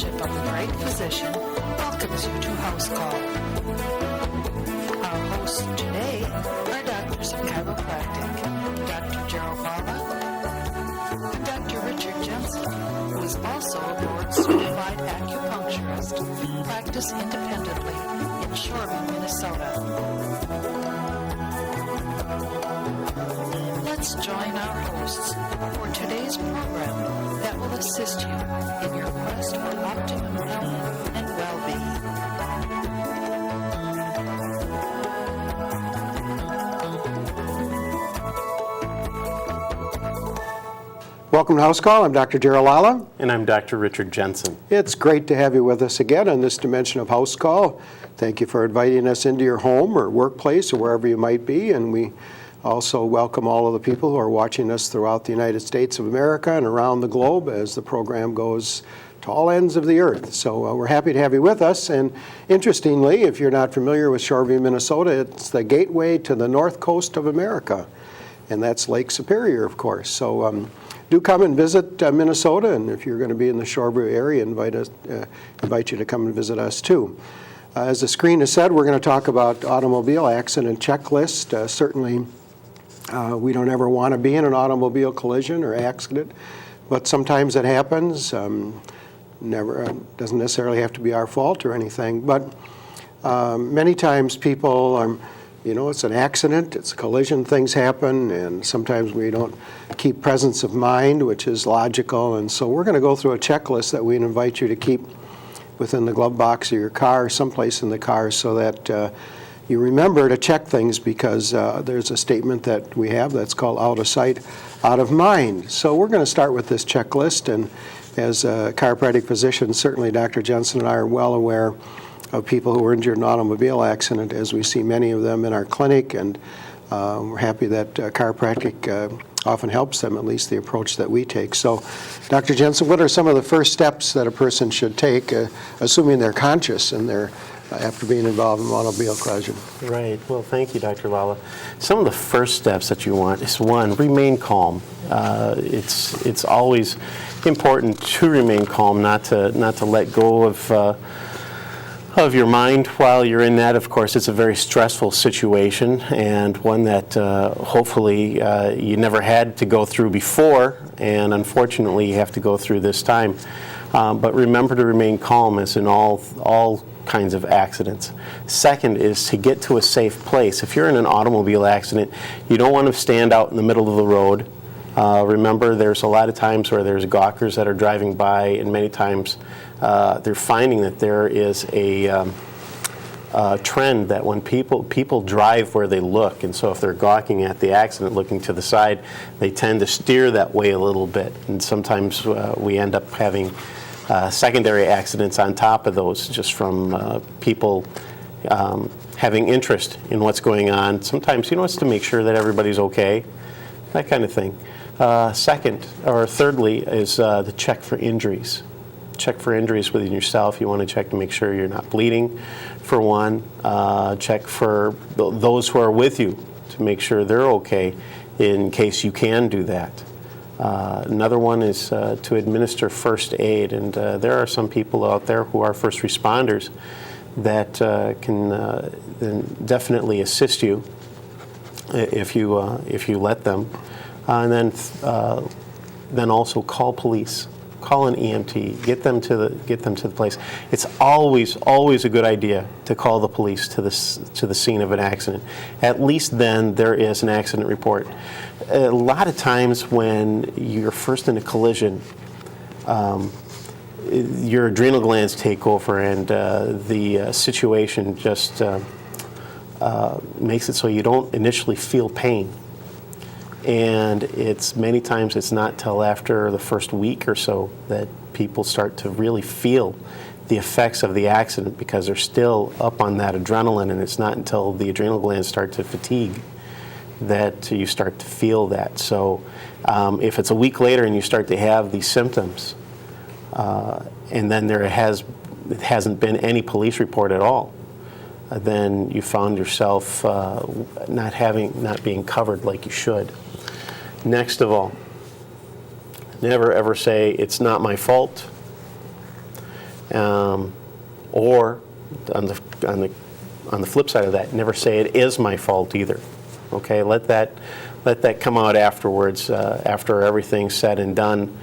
Fellowship of the Bright Physician welcomes you to House Call. Our hosts today are doctors of chiropractic, Dr. Gerald Lala and Dr. Richard Jensen, who is also a board-certified acupuncturist, practice independently in Shoreview, Minnesota. Let's join our hosts for today's program that will assist you in your quest for optimum health and well-being. Welcome to House Call. I'm Dr. Gerald Lala. And I'm Dr. Richard Jensen. It's great to have you with us again on this dimension of House Call. Thank you for inviting us into your home or workplace or wherever you might be. And we also welcome all of the people who are watching us throughout the United States of America and around the globe as the program goes to all ends of the earth. So we're happy to have you with us. And interestingly, if you're not familiar with Shoreview, Minnesota, it's the gateway to the north coast of America. And that's Lake Superior, of course. So do come and visit Minnesota, and if you're going to be in the Shoreview area, invite you to come and visit us too. As the screen has said, we're going to talk about automobile accident checklist. Certainly, we don't ever want to be in an automobile collision or accident, but sometimes it happens. Doesn't necessarily have to be our fault or anything, but many times people it's an accident, it's a collision, things happen, and sometimes we don't keep presence of mind, which is logical. And so we're going to go through a checklist that we invite you to keep within the glove box of your car, someplace in the car, so that you remember to check things, because there's a statement that we have that's called out of sight, out of mind. So we're going to start with this checklist, and as a chiropractic physician, certainly Dr. Jensen and I are well aware of people who were injured in an automobile accident, as we see many of them in our clinic, and we're happy that chiropractic often helps them, at least the approach that we take. So, Dr. Jensen, what are some of the first steps that a person should take, assuming they're conscious and they're after being involved in an automobile collision? Right. Well, thank you, Dr. Lala. Some of the first steps that you want is, one, remain calm. It's always important to remain calm, not to let go of your mind while you're in that. Of course, it's a very stressful situation, and one that hopefully you never had to go through before, and unfortunately you have to go through this time. But remember to remain calm, as in all kinds of accidents. Second is to get to a safe place. If you're in an automobile accident, you don't want to stand out in the middle of the road. Remember, there's a lot of times where there's gawkers that are driving by, and many times they're finding that there is a trend that when people drive where they look, and so if they're gawking at the accident looking to the side, they tend to steer that way a little bit, and sometimes we end up having secondary accidents on top of those, just from people having interest in what's going on. Sometimes, it's to make sure that everybody's okay, that kind of thing. Thirdly is the check for injuries. Check for injuries within yourself. You want to check to make sure you're not bleeding, for one. Check for those who are with you to make sure they're okay, in case you can do that. Another one is to administer first aid, and there are some people out there who are first responders that can then definitely assist you if you let them. And then also call police, call an EMT, get them to the place. It's always a good idea to call the police to the scene of an accident. At least then there is an accident report. A lot of times when you're first in a collision, your adrenal glands take over, and the situation just makes it so you don't initially feel pain. And many times it's not till after the first week or so that people start to really feel the effects of the accident, because they're still up on that adrenaline, and it's not until the adrenal glands start to fatigue that you start to feel that. So if it's a week later and you start to have these symptoms, and then it hasn't been any police report at all, then you found yourself not being covered like you should. Next of all, never ever say, "It's not my fault." Or on the flip side of that, never say it is my fault either. Okay, let that come out afterwards, after everything's said and done.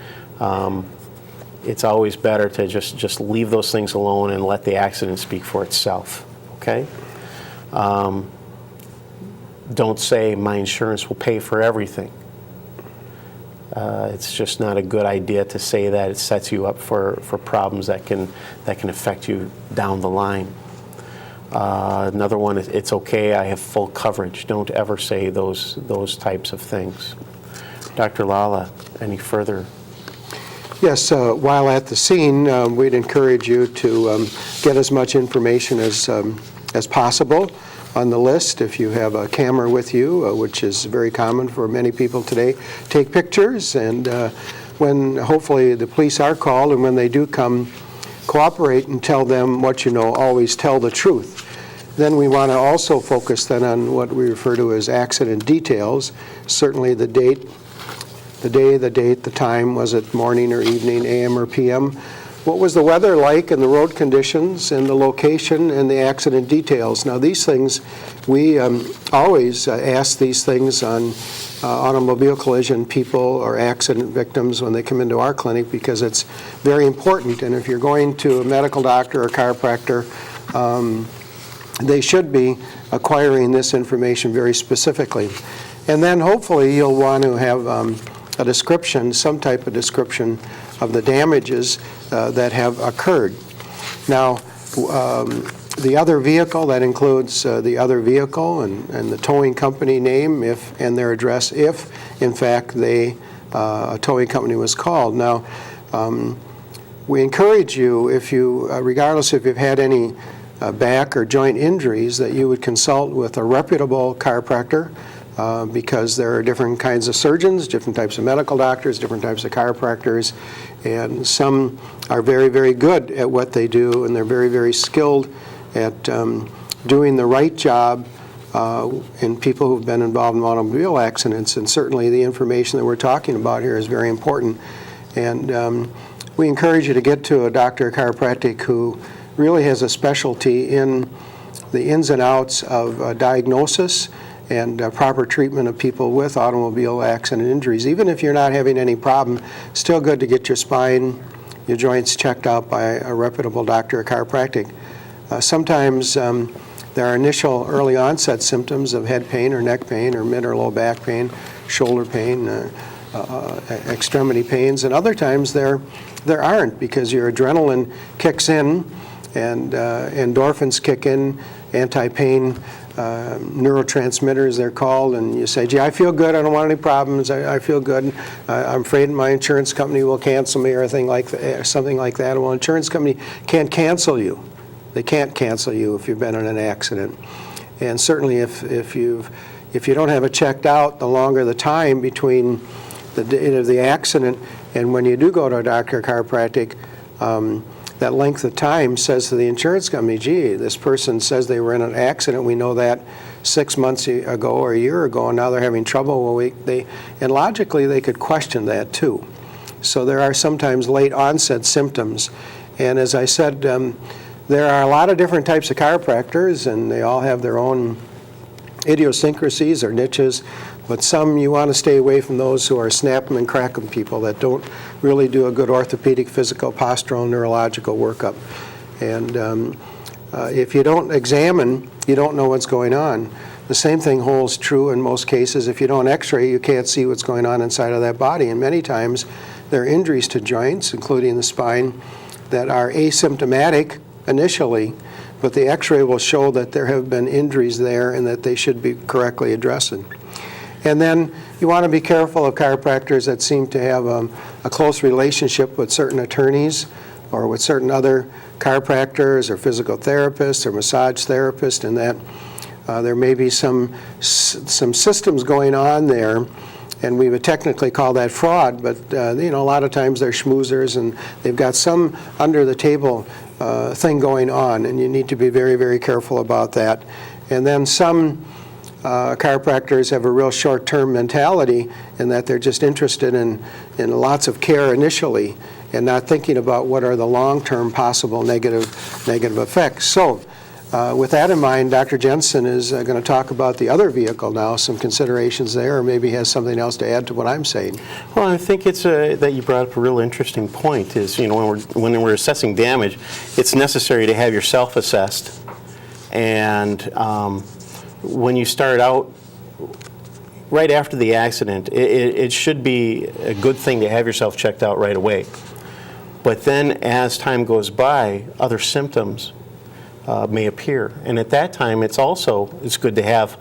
It's always better to just leave those things alone and let the accident speak for itself. Okay. Don't say my insurance will pay for everything. It's just not a good idea to say that. It sets you up for problems that can affect you down the line. Another one is, it's okay, I have full coverage. Don't ever say those types of things. Dr. Lala, any further? Yes, while at the scene, we'd encourage you to get as much information as possible on the list. If you have a camera with you, which is very common for many people today, take pictures, and when hopefully the police are called, and when they do come, cooperate and tell them what you know. Always tell the truth. Then we want to also focus then on what we refer to as accident details. Certainly the date, the time, was it morning or evening, AM or PM? What was the weather like and the road conditions and the location and the accident details? Now these things, we always ask these things on automobile collision people or accident victims when they come into our clinic, because it's very important. And if you're going to a medical doctor or chiropractor, they should be acquiring this information very specifically. And then hopefully you'll want to have a description, some type of description of the damages that have occurred. Now, the other vehicle, that includes the other vehicle and the towing company name and their address if, in fact, a towing company was called. Now, we encourage you, if you, regardless if you've had any back or joint injuries, that you would consult with a reputable chiropractor, because there are different kinds of surgeons, different types of medical doctors, different types of chiropractors, and some are very, very good at what they do, and they're very, very skilled at doing the right job in people who've been involved in automobile accidents. And certainly the information that we're talking about here is very important. And we encourage you to get to a doctor of chiropractic who really has a specialty in the ins and outs of diagnosis and proper treatment of people with automobile accident injuries. Even if you're not having any problem, still good to get your spine, your joints checked out by a reputable doctor of chiropractic. Sometimes there are initial early onset symptoms of head pain or neck pain or mid or low back pain, shoulder pain, extremity pains, and other times there aren't, because your adrenaline kicks in and endorphins kick in, anti-pain neurotransmitters they're called, and you say, gee, I feel good, I don't want any problems, I feel good, I'm afraid my insurance company will cancel me or something like that. Well, insurance company can't cancel you. They can't cancel you if you've been in an accident. And certainly if you don't have it checked out, the longer the time between the date of the accident and when you do go to a doctor or chiropractic, that length of time says to the insurance company, gee, this person says they were in an accident. We know that 6 months ago or a year ago, and now they're having trouble. Well, and logically, they could question that too. So there are sometimes late onset symptoms. And as I said, there are a lot of different types of chiropractors, and they all have their own idiosyncrasies or niches. But some, you want to stay away from those who are snap 'em and crack 'em people that don't really do a good orthopedic, physical, postural, neurological workup. And if you don't examine, you don't know what's going on. The same thing holds true in most cases. If you don't x-ray, you can't see what's going on inside of that body. And many times there are injuries to joints, including the spine, that are asymptomatic initially, but the x-ray will show that there have been injuries there and that they should be correctly addressed. And then you want to be careful of chiropractors that seem to have a close relationship with certain attorneys or with certain other chiropractors or physical therapists or massage therapists, and that there may be some systems going on there, and we would technically call that fraud, but a lot of times they're schmoozers and they've got some under the table thing going on, and you need to be very, very careful about that. And then some chiropractors have a real short-term mentality in that they're just interested in lots of care initially and not thinking about what are the long-term possible negative effects. So with that in mind, Dr. Jensen is going to talk about the other vehicle now, some considerations there, or maybe has something else to add to what I'm saying. Well, I think it's that you brought up a real interesting point. Is when we're assessing damage, it's necessary to have yourself assessed, and when you start out right after the accident, it should be a good thing to have yourself checked out right away. But then, as time goes by, other symptoms may appear, and at that time, it's good to have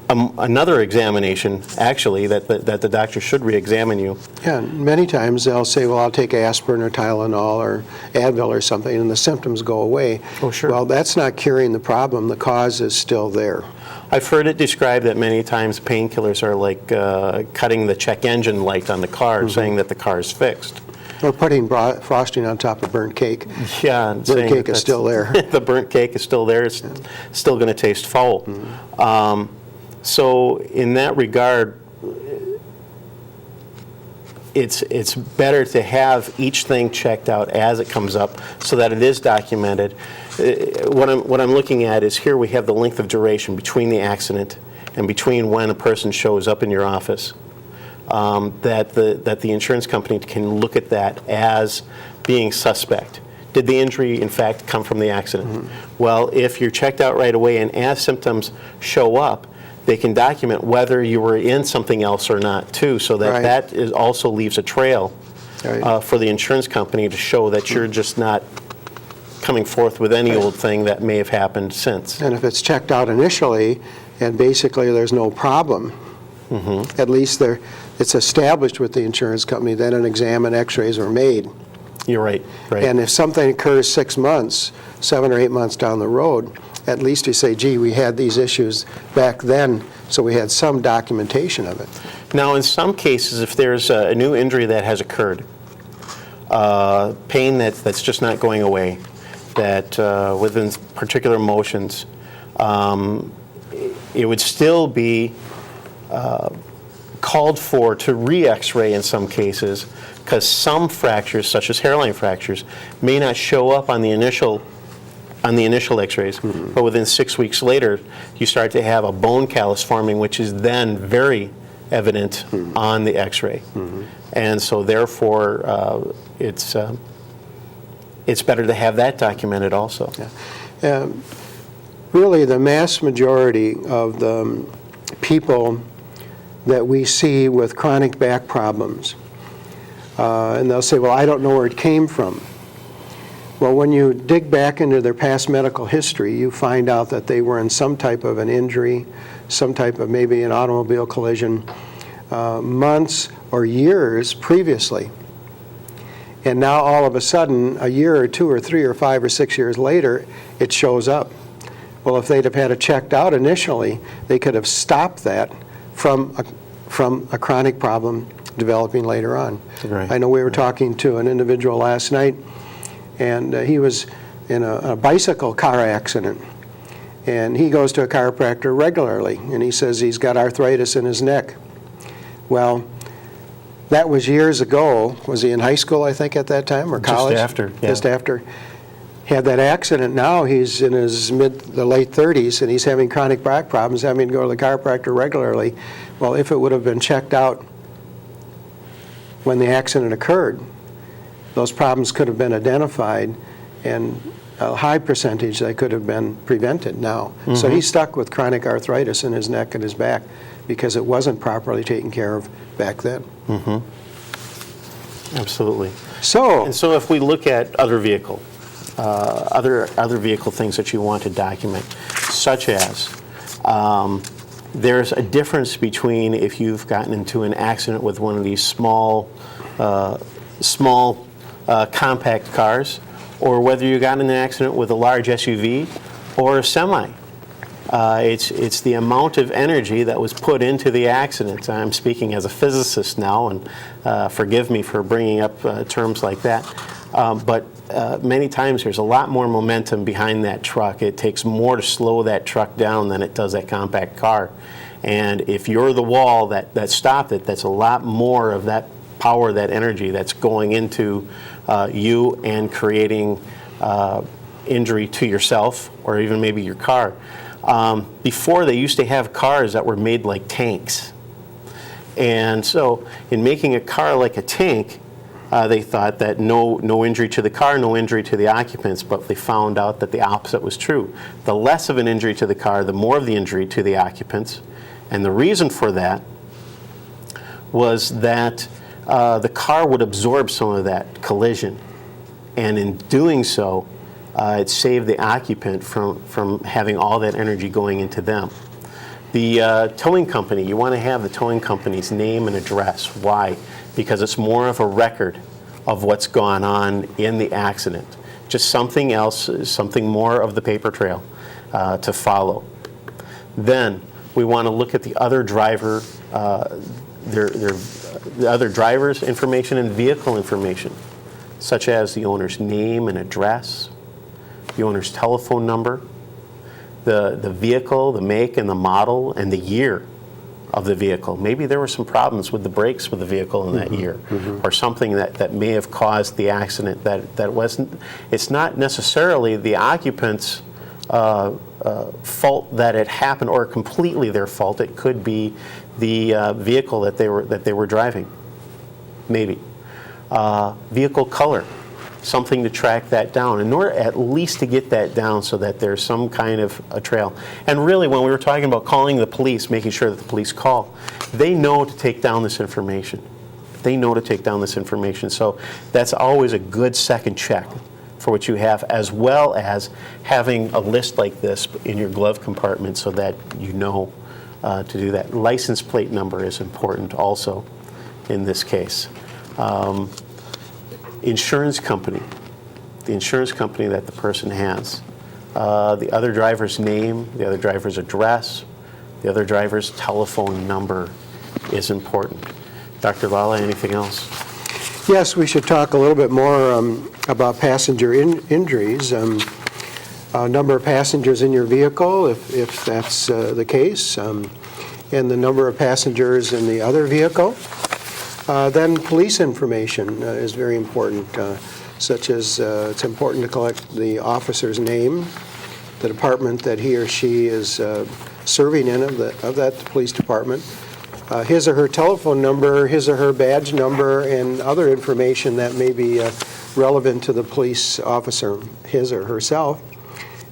another examination, actually, that the doctor should re-examine you. Yeah, many times they'll say, well, I'll take aspirin or Tylenol or Advil or something, and the symptoms go away. Oh, sure. Well, that's not curing the problem. The cause is still there. I've heard it described that many times painkillers are like cutting the check engine light on the car, saying that the car is fixed. Or putting frosting on top of burnt cake. Yeah, Burnt cake is still there. The burnt cake is still there. It's still going to taste foul. So in that regard, it's better to have each thing checked out as it comes up so that it is documented. What I'm looking at is here we have the length of duration between the accident and between when a person shows up in your office. That the insurance company can look at that as being suspect. Did the injury, in fact, come from the accident? Well, if you're checked out right away and as symptoms show up, they can document whether you were in something else or not, too, so that also leaves a trail for the insurance company to show that you're just not coming forth with any old thing that may have happened since. And if it's checked out initially and basically there's no problem, at least it's established with the insurance company, then an exam and x-rays are made. You're right. And if something occurs 6 months, 7 or 8 months down the road, at least you say, gee, we had these issues back then, so we had some documentation of it. Now, in some cases, if there's a new injury that has occurred, pain that's just not going away, that within particular motions, it would still be called for to re-x-ray in some cases, because some fractures, such as hairline fractures, may not show up on the initial x-rays, but within 6 weeks later, you start to have a bone callus forming, which is then very evident on the x-ray. And so therefore, it's better to have that documented also. Really, the mass majority of the people that we see with chronic back problems, and they'll say, well, I don't know where it came from. Well, when you dig back into their past medical history, you find out that they were in some type of an injury, some type of maybe an automobile collision, months or years previously. And now all of a sudden, a year or 2 or 3 or 5 or 6 years later, it shows up. Well, if they'd have had it checked out initially, they could have stopped that from a chronic problem developing later on. Right. I know we were talking to an individual last night, and he was in a bicycle car accident. And he goes to a chiropractor regularly, and he says he's got arthritis in his neck. Well, that was years ago. Was he in high school, I think, at that time, or college? Just after, yeah. Just after. Had that accident. Now he's in his late 30s, and he's having chronic back problems, having to go to the chiropractor regularly. Well, if it would have been checked out when the accident occurred, those problems could have been identified, and a high percentage that could have been prevented now. So he's stuck with chronic arthritis in his neck and his back because it wasn't properly taken care of back then. Absolutely. So if we look at other vehicle things that you want to document, such as there's a difference between if you've gotten into an accident with one of these small compact cars, or whether you got in an accident with a large SUV or a semi. It's the amount of energy that was put into the accident. I'm speaking as a physicist now, and forgive me for bringing up terms like that. But many times there's a lot more momentum behind that truck. It takes more to slow that truck down than it does that compact car. And if you're the wall that stopped it, that's a lot more of that power, that energy that's going into you and creating injury to yourself or even maybe your car. Before, they used to have cars that were made like tanks. And so in making a car like a tank, they thought that no injury to the car, no injury to the occupants, but they found out that the opposite was true. The less of an injury to the car, the more of the injury to the occupants. And the reason for that was that the car would absorb some of that collision. And in doing so, it saved the occupant from having all that energy going into them. The towing company, you want to have the towing company's name and address. Why? Because it's more of a record of what's gone on in the accident. Just something else, something more of the paper trail to follow. Then we want to look at the other driver, the other driver's information and vehicle information, such as the owner's name and address, the owner's telephone number, the vehicle, the make and the model, and the year of the vehicle. Maybe there were some problems with the brakes with the vehicle in that year, or something that may have caused the accident that wasn't, it's not necessarily the occupant's fault that it happened, or completely their fault. It could be the vehicle that they were driving, maybe. Vehicle color, something to track that down, in order at least to get that down so that there's some kind of a trail. And really, when we were talking about calling the police, making sure that the police call, they know to take down this information. They know to take down this information. So that's always a good second check for what you have, as well as having a list like this in your glove compartment so that you know to do that. License plate number is important also in this case. Insurance company, the insurance company that the person has, the other driver's name, the other driver's address, the other driver's telephone number is important. Dr. Lala, anything else? Yes, we should talk a little bit more about passenger injuries. Number of passengers in your vehicle, if that's the case, and the number of passengers in the other vehicle. Then police information is very important, such as it's important to collect the officer's name, the department that he or she is serving in of that police department, his or her telephone number, his or her badge number, and other information that may be relevant to the police officer, his or herself.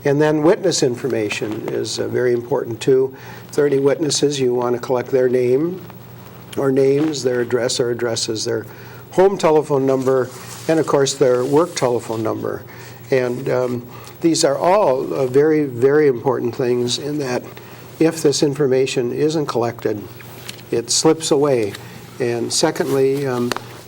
And then witness information is very important too. If there are any witnesses, you want to collect their name or names, their address or addresses, their home telephone number, and of course their work telephone number. And these are all very, very important things in that if this information isn't collected, it slips away. And secondly,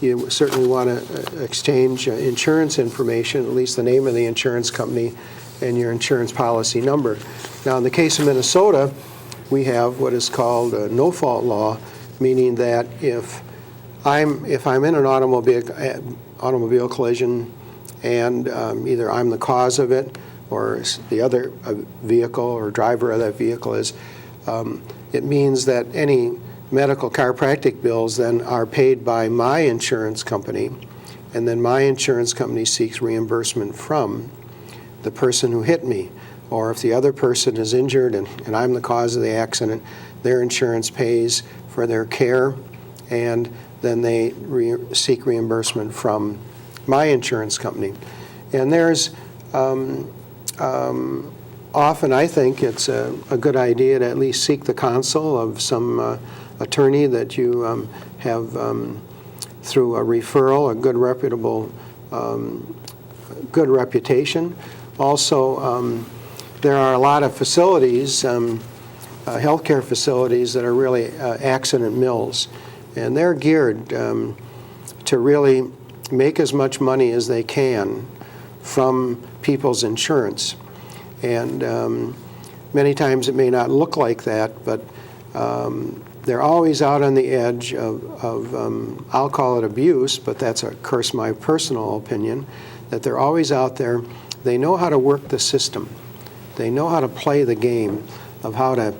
you certainly want to exchange insurance information, at least the name of the insurance company and your insurance policy number. Now in the case of Minnesota, we have what is called a no-fault law, meaning that if I'm in an automobile collision and either I'm the cause of it or the other vehicle or driver of that vehicle is, it means that any medical chiropractic bills then are paid by my insurance company, and then my insurance company seeks reimbursement from the person who hit me. Or if the other person is injured and I'm the cause of the accident, their insurance pays for their care, and then they seek reimbursement from my insurance company. And there's often, I think, it's a good idea to at least seek the counsel of some attorney that you have through a referral, a good reputable, good reputation. Also, there are a lot of facilities, healthcare facilities that are really accident mills, and they're geared to really make as much money as they can from people's insurance. And many times it may not look like that, but they're always out on the edge of I'll call it abuse, but that's, of course, my personal opinion, that they're always out there. They know how to work the system. They know how to play the game of how to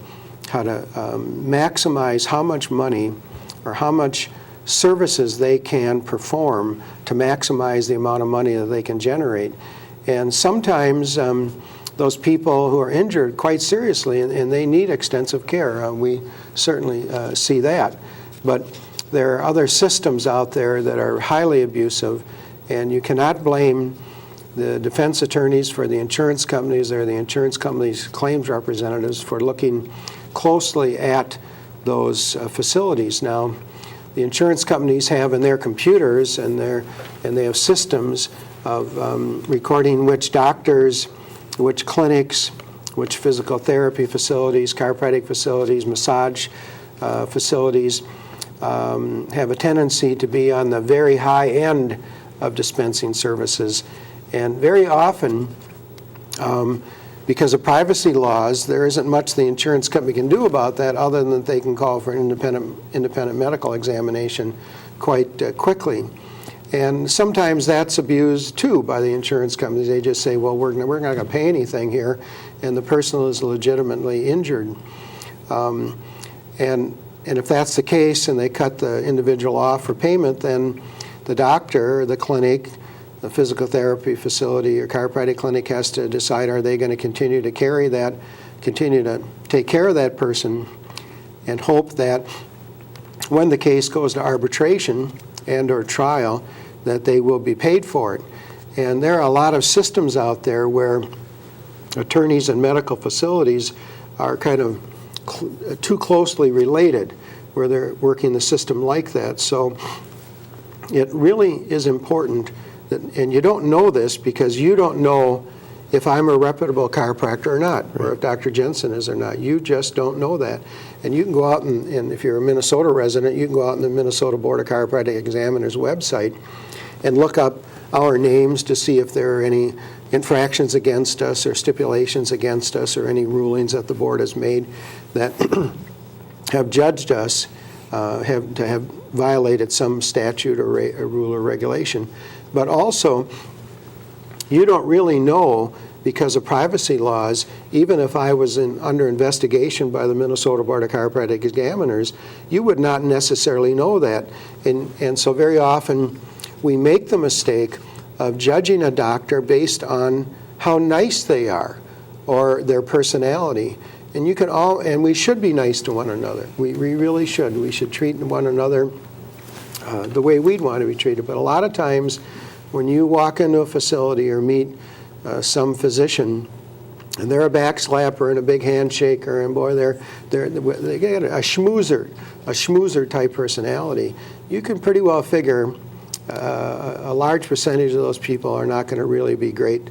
maximize how much money or how much services they can perform to maximize the amount of money that they can generate. And sometimes those people who are injured quite seriously and they need extensive care, we certainly see that. But there are other systems out there that are highly abusive, and you cannot blame the defense attorneys for the insurance companies or the insurance companies' claims representatives for looking closely at those facilities. Now, the insurance companies have in their computers and they have systems of recording which doctors, which clinics, which physical therapy facilities, chiropractic facilities, massage facilities have a tendency to be on the very high end of dispensing services. And very often, because of privacy laws, there isn't much the insurance company can do about that other than that they can call for an independent medical examination quite quickly. And sometimes that's abused too by the insurance companies. They just say, well, we're not going to pay anything here, and the person is legitimately injured. And if that's the case and they cut the individual off for payment, then the doctor, the clinic, the physical therapy facility or chiropractic clinic has to decide, are they going to continue to continue to take care of that person, and hope that when the case goes to arbitration and or trial, that they will be paid for it. And there are a lot of systems out there where attorneys and medical facilities are kind of too closely related, where they're working the system like that. So it really is important that, and you don't know this because you don't know if I'm a reputable chiropractor or not, or if Dr. Jensen is or not. You just don't know that. And you can go out and if you're a Minnesota resident, you can go out on the Minnesota Board of Chiropractic Examiners website and look up our names to see if there are any infractions against us or stipulations against us or any rulings that the board has made that have judged us to have violated some statute or a rule or regulation. But also, you don't really know, because of privacy laws, even if I was under investigation by the Minnesota Board of Chiropractic Examiners, you would not necessarily know that. And so very often we make the mistake of judging a doctor based on how nice they are or their personality. And we should be nice to one another. We really should. We should treat one another the way we'd want to be treated. But a lot of times when you walk into a facility or meet some physician and they're a backslapper and a big handshaker, and boy, they get a schmoozer type personality, you can pretty well figure a large percentage of those people are not going to really be great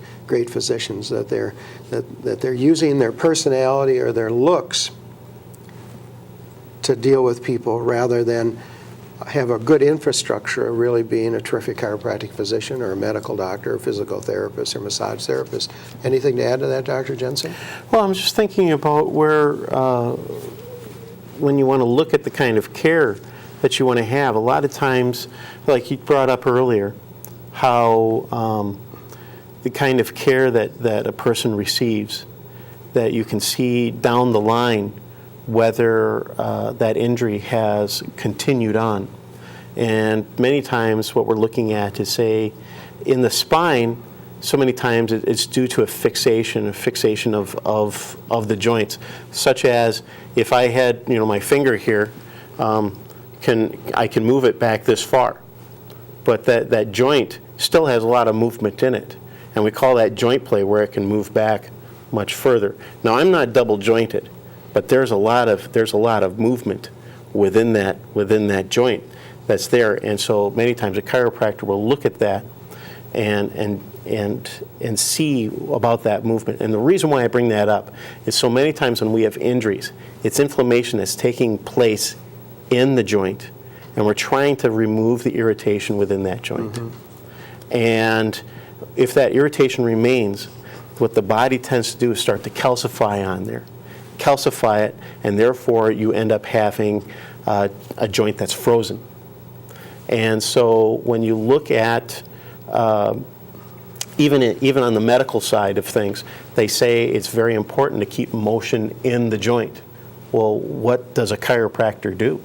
physicians, that they're using their personality or their looks to deal with people rather than have a good infrastructure of really being a terrific chiropractic physician or a medical doctor or physical therapist or massage therapist. Anything to add to that, Dr. Jensen? Well, I'm just thinking about where, when you want to look at the kind of care that you want to have, a lot of times, like you brought up earlier, how the kind of care that a person receives, that you can see down the line whether that injury has continued on. And many times what we're looking at is, say, in the spine, so many times it's due to a fixation of the joints, such as if I had my finger here, I can move it back this far, but that joint still has a lot of movement in it, and we call that joint play, where it can move back much further. Now, I'm not double jointed, but there's a lot of movement within that joint that's there, and so many times a chiropractor will look at that and see about that movement. And the reason why I bring that up is so many times when we have injuries, it's inflammation that's taking place in the joint, and we're trying to remove the irritation within that joint. Mm-hmm. And if that irritation remains, what the body tends to do is start to calcify on there. calcify it, and therefore you end up having a joint that's frozen. And so when you look at even on the medical side of things, they say it's very important to keep motion in the joint. Well, what does a chiropractor do?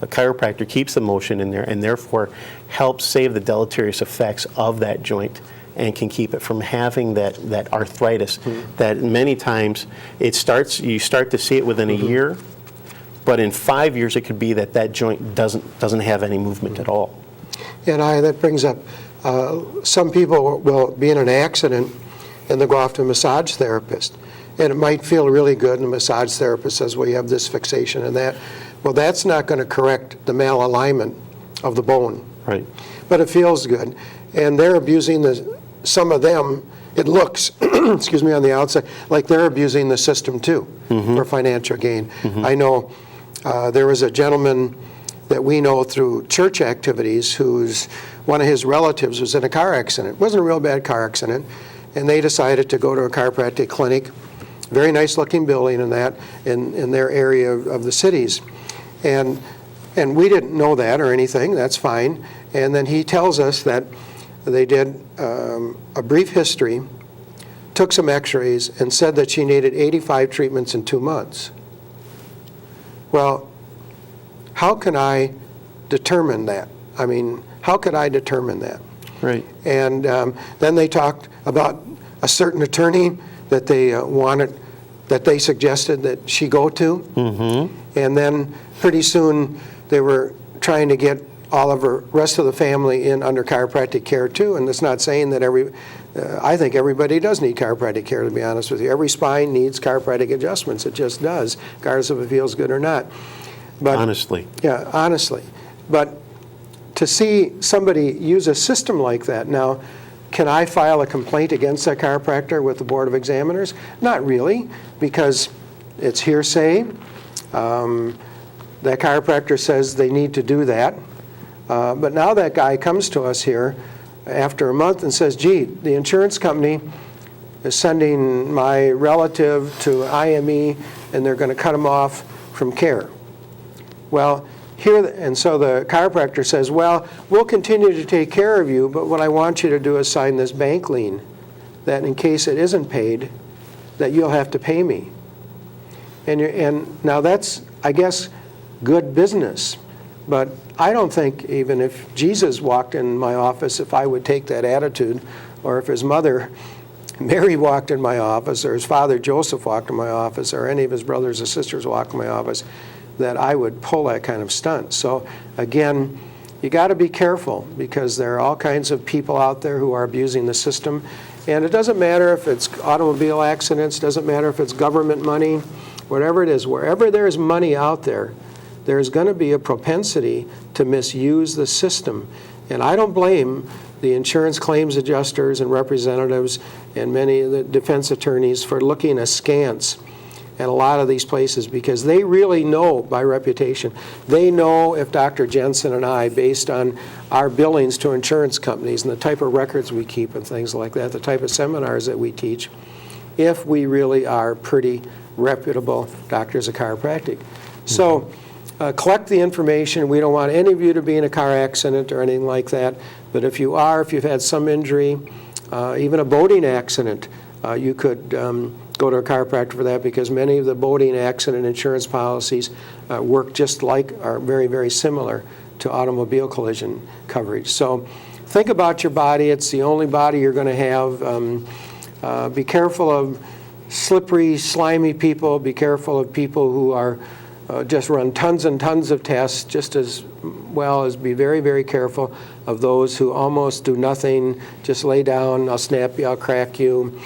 A chiropractor keeps the motion in there and therefore helps save the deleterious effects of that joint and can keep it from having that arthritis that many times you start to see it within a year, but in 5 years it could be that joint doesn't have any movement at all. And that brings up, some people will be in an accident and they'll go off to a massage therapist. And it might feel really good, and the massage therapist says, well, you have this fixation and that. Well, that's not going to correct the malalignment of the bone. Right. But it feels good. And they're abusing some of them, it looks, excuse me, on the outside, like they're abusing the system too for financial gain. I know there was a gentleman that we know through church activities whose one of his relatives was in a car accident. It wasn't a real bad car accident. And they decided to go to a chiropractic clinic, very nice looking building and that, in their area of the cities. And we didn't know that or anything, that's fine. And then he tells us that they did a brief history, took some x-rays, and said that she needed 85 treatments in 2 months. Well, how can I determine that? I mean, how could I determine that? Right. And then they talked about a certain attorney that they that they suggested that she go to. And then pretty soon they were trying to get all of her rest of the family in under chiropractic care too. And it's not saying that I think everybody does need chiropractic care, to be honest with you. Every spine needs chiropractic adjustments. It just does, regardless if it feels good or not. But, honestly. Yeah, honestly. But to see somebody use a system like that, now, can I file a complaint against that chiropractor with the Board of Examiners? Not really, because it's hearsay. That chiropractor says they need to do that. But now that guy comes to us here after a month and says, gee, the insurance company is sending my relative to IME and they're going to cut him off from care. Well, and so the chiropractor says, well, we'll continue to take care of you, but what I want you to do is sign this bank lien that in case it isn't paid, that you'll have to pay me. And now that's, I guess, good business. But I don't think even if Jesus walked in my office, if I would take that attitude, or if his mother Mary walked in my office, or his father Joseph walked in my office, or any of his brothers or sisters walked in my office, that I would pull that kind of stunt. So again, you got to be careful, because there are all kinds of people out there who are abusing the system. And it doesn't matter if it's automobile accidents, doesn't matter if it's government money, whatever it is, wherever there's money out there, there's going to be a propensity to misuse the system. And I don't blame the insurance claims adjusters and representatives and many of the defense attorneys for looking askance at a lot of these places, because they really know by reputation. They know if Dr. Jensen and I, based on our billings to insurance companies and the type of records we keep and things like that, the type of seminars that we teach, if we really are pretty reputable doctors of chiropractic. So collect the information. We don't want any of you to be in a car accident or anything like that. But if you are, if you've had some injury, even a boating accident, you could go to a chiropractor for that, because many of the boating accident insurance policies work just like, are very, very similar to automobile collision coverage. So think about your body. It's the only body you're going to have. Be careful of slippery, slimy people. Be careful of people who are just run tons and tons of tests, just as well as be very, very careful of those who almost do nothing, just lay down, I'll snap you, I'll crack you.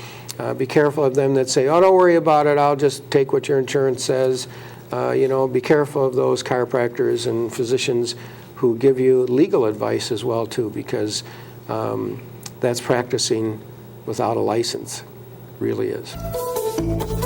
Be careful of them that say, oh, don't worry about it, I'll just take what your insurance says. Be careful of those chiropractors and physicians who give you legal advice as well, too, because that's practicing without a license, really is.